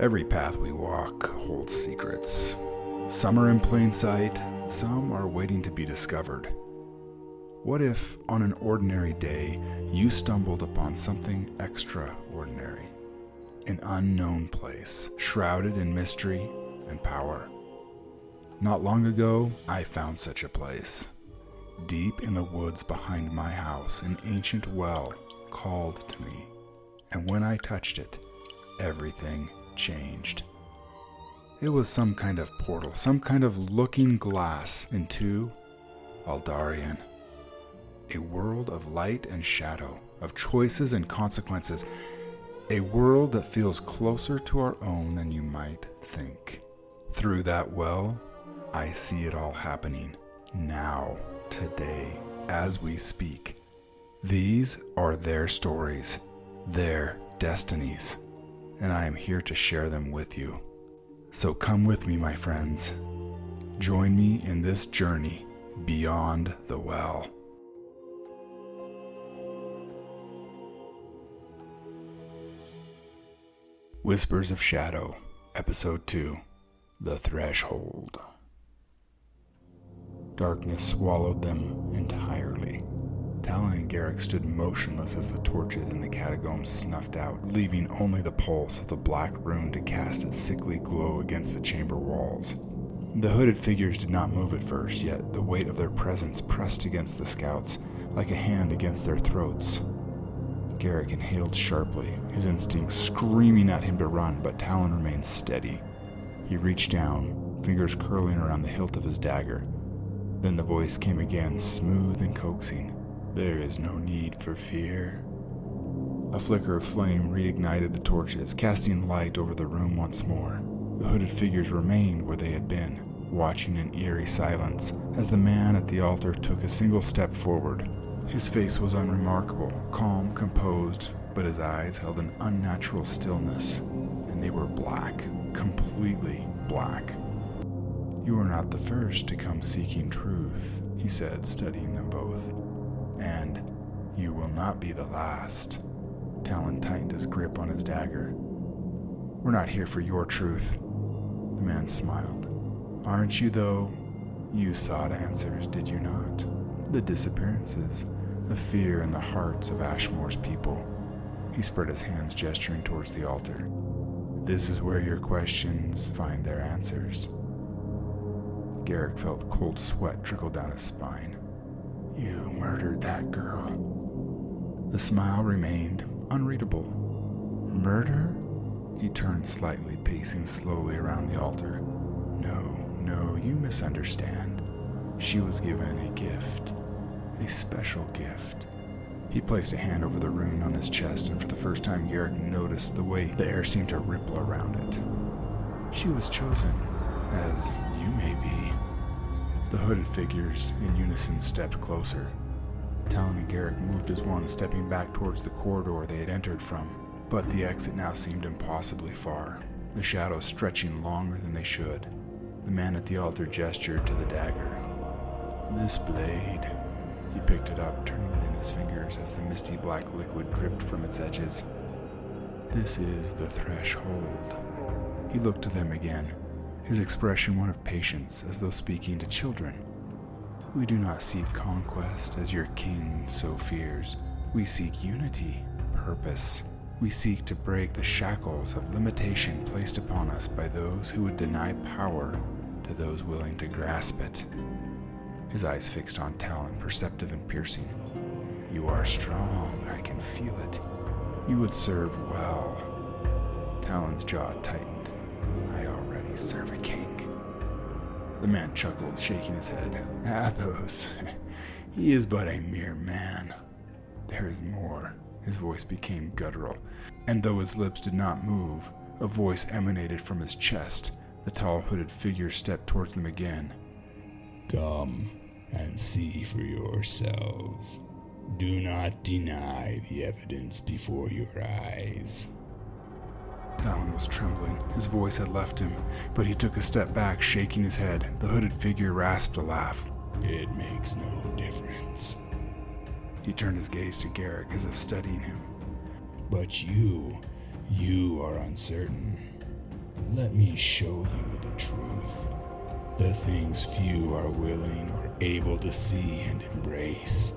Every path we walk holds secrets. Some are in plain sight, some are waiting to be discovered. What if, on an ordinary day, you stumbled upon something extraordinary? An unknown place, shrouded in mystery and power. Not long ago, I found such a place. Deep in the woods behind my house, an ancient well called to me. And when I touched it, everything changed. It was some kind of portal, some kind of looking glass into Aldarion. A world of light and shadow, of choices and consequences. A world that feels closer to our own than you might think. Through that well, I see it all happening. Now, today, as we speak. These are their stories, their destinies, and I am here to share them with you. So come with me, my friends. Join me in this journey beyond the well. Whispers of Shadow, Episode 2, The Threshold. Darkness swallowed them entirely. Talon and Garrick stood motionless as the torches in the catacombs snuffed out, leaving only the pulse of the black rune to cast its sickly glow against the chamber walls. The hooded figures did not move at first, yet the weight of their presence pressed against the scouts, like a hand against their throats. Garrick inhaled sharply, his instincts screaming at him to run, but Talon remained steady. He reached down, fingers curling around the hilt of his dagger. Then the voice came again, smooth and coaxing. "There is no need for fear." A flicker of flame reignited the torches, casting light over the room once more. The hooded figures remained where they had been, watching in eerie silence as the man at the altar took a single step forward. His face was unremarkable, calm, composed, but his eyes held an unnatural stillness, and they were black, completely black. "You are not the first to come seeking truth," he said, studying them both. "And you will not be the last." Talon tightened his grip on his dagger. "We're not here for your truth." The man smiled. "Aren't you, though? You sought answers, did you not? The disappearances, the fear in the hearts of Ashmoore's people." He spread his hands, gesturing towards the altar. "This is where your questions find their answers." Garrick felt cold sweat trickle down his spine. "You murdered that girl." The smile remained unreadable. "Murder?" He turned slightly, pacing slowly around the altar. No, you misunderstand. She was given a gift. A special gift." He placed a hand over the rune on his chest, and for the first time Garrick noticed the way the air seemed to ripple around it. "She was chosen, as you may be." The hooded figures in unison stepped closer. Talon and Garrick moved as one, stepping back towards the corridor they had entered from, but the exit now seemed impossibly far, the shadows stretching longer than they should. The man at the altar gestured to the dagger. "This blade." He picked it up, turning it in his fingers as the misty black liquid dripped from its edges. "This is the threshold." He looked to them again, his expression one of patience, as though speaking to children. "We do not seek conquest, as your king so fears. We seek unity, purpose. We seek to break the shackles of limitation placed upon us by those who would deny power to those willing to grasp it." His eyes fixed on Talon, perceptive and piercing. "You are strong, I can feel it. You would serve well." Talon's jaw tightened. "I already serve a king." The man chuckled, shaking his head. "Athos, he is but a mere man. There is more." His voice became guttural, and though his lips did not move, a voice emanated from his chest. The tall hooded figure stepped towards them again. "Come and see for yourselves. Do not deny the evidence before your eyes." Talon was trembling. His voice had left him, but he took a step back, shaking his head. The hooded figure rasped a laugh. "It makes no difference." He turned his gaze to Garrick as if studying him. "But you are uncertain. Let me show you the truth. The things few are willing or able to see and embrace.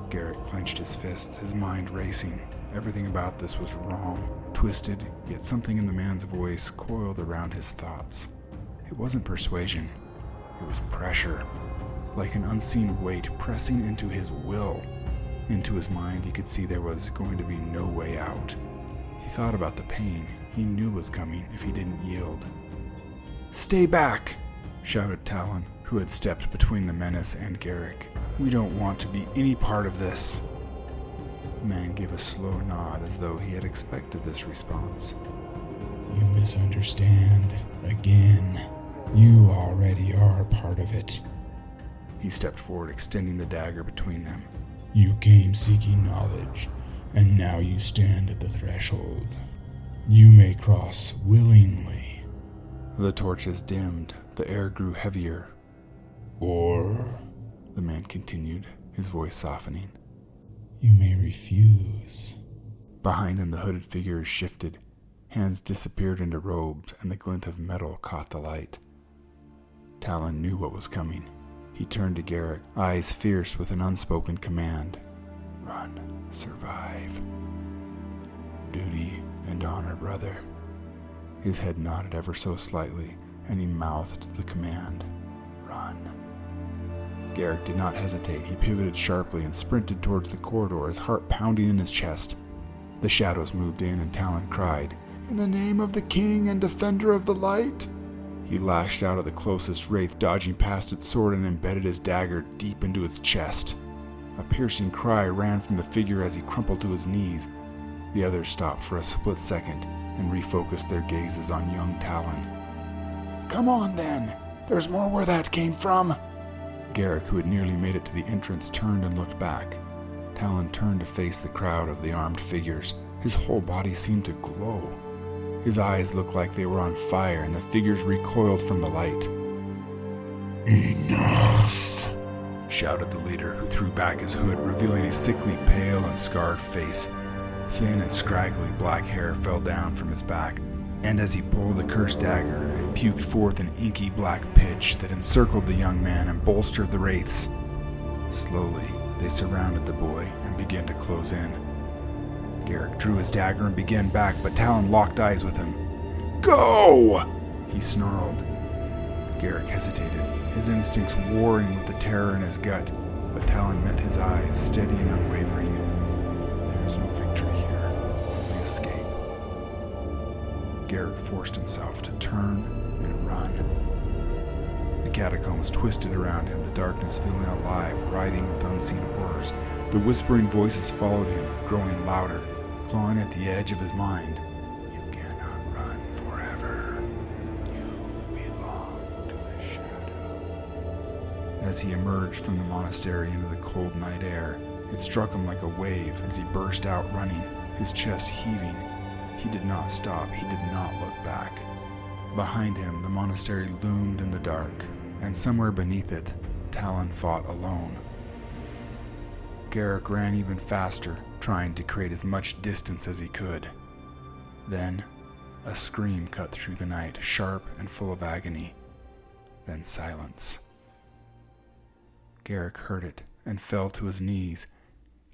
Garrick clenched his fists, his mind racing. Everything about this was wrong, twisted, yet something in the man's voice coiled around his thoughts. It wasn't persuasion. It was pressure, like an unseen weight pressing into his will. Into his mind, he could see there was going to be no way out. He thought about the pain he knew was coming if he didn't yield. "Stay back!" shouted Talon, who had stepped between the menace and Garrick. "We don't want to be any part of this." The man gave a slow nod as though he had expected this response. You misunderstand. Again, you already are part of it. He stepped forward, extending the dagger between them. You came seeking knowledge, and now you stand at the threshold. You may cross willingly. The torches dimmed. The air grew heavier. Or, the man continued, his voice softening. You may refuse. Behind him, the hooded figures shifted. Hands disappeared into robes, and the glint of metal caught the light. Talon knew what was coming. He turned to Garrick, eyes fierce with an unspoken command. Run, survive. Duty and honor, brother. His head nodded ever so slightly, and he mouthed the command. Run. Garrick did not hesitate. He pivoted sharply and sprinted towards the corridor, his heart pounding in his chest. The shadows moved in, and Talon cried, "In the name of the king and defender of the light!" He lashed out at the closest wraith, dodging past its sword, and embedded his dagger deep into its chest. A piercing cry ran from the figure as he crumpled to his knees. The others stopped for a split second and refocused their gazes on young Talon. "Come on, then! There's more where that came from!" Garrick, who had nearly made it to the entrance, turned and looked back. Talon turned to face the crowd of the armed figures. His whole body seemed to glow. His eyes looked like they were on fire, and the figures recoiled from the light. Enough! Shouted the leader, who threw back his hood, revealing a sickly pale and scarred face. Thin and scraggly black hair fell down from his back, and as he pulled the cursed dagger, it puked forth an inky black pitch that encircled the young man and bolstered the wraiths. Slowly, they surrounded the boy and began to close in. Garrick drew his dagger and began back, but Talon locked eyes with him. "Go!" he snarled. Garrick hesitated, his instincts warring with the terror in his gut, but Talon met his eyes, steady and unwavering. There is no victory here, only escape. Garrick forced himself to turn and run. The catacombs twisted around him, the darkness feeling alive, writhing with unseen horrors. The whispering voices followed him, growing louder, clawing at the edge of his mind. You cannot run forever. You belong to the shadow. As he emerged from the monastery into the cold night air, it struck him like a wave as he burst out running, his chest heaving. He did not stop. He did not look back. Behind him, the monastery loomed in the dark, and somewhere beneath it, Talon fought alone. Garrick ran even faster, trying to create as much distance as he could. Then, a scream cut through the night, sharp and full of agony. Then silence. Garrick heard it and fell to his knees.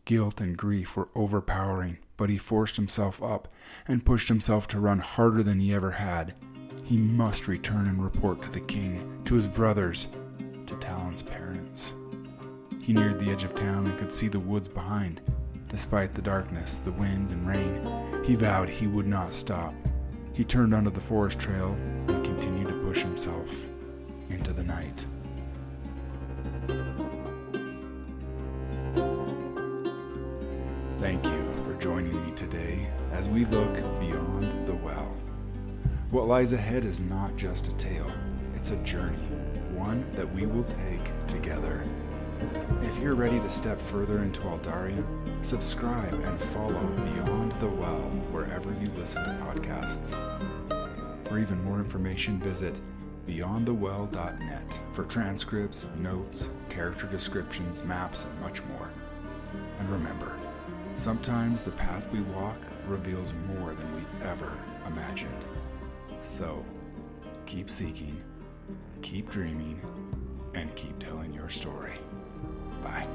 Guilt and grief were overpowering, but he forced himself up and pushed himself to run harder than he ever had. He must return and report to the king, to his brothers, to Talon's parents. He neared the edge of town and could see the woods behind. Despite the darkness, the wind, and rain, he vowed he would not stop. He turned onto the forest trail and continued to push himself into the night. Thank you for joining me today as we look beyond the well. What lies ahead is not just a tale, it's a journey, one that we will take together. If you're ready to step further into Aldarion, subscribe and follow Beyond the Well wherever you listen to podcasts. For even more information, visit beyondthewell.net for transcripts, notes, character descriptions, maps, and much more. And remember, sometimes the path we walk reveals more than we ever imagined. So, keep seeking, keep dreaming, and keep telling your story. Bye.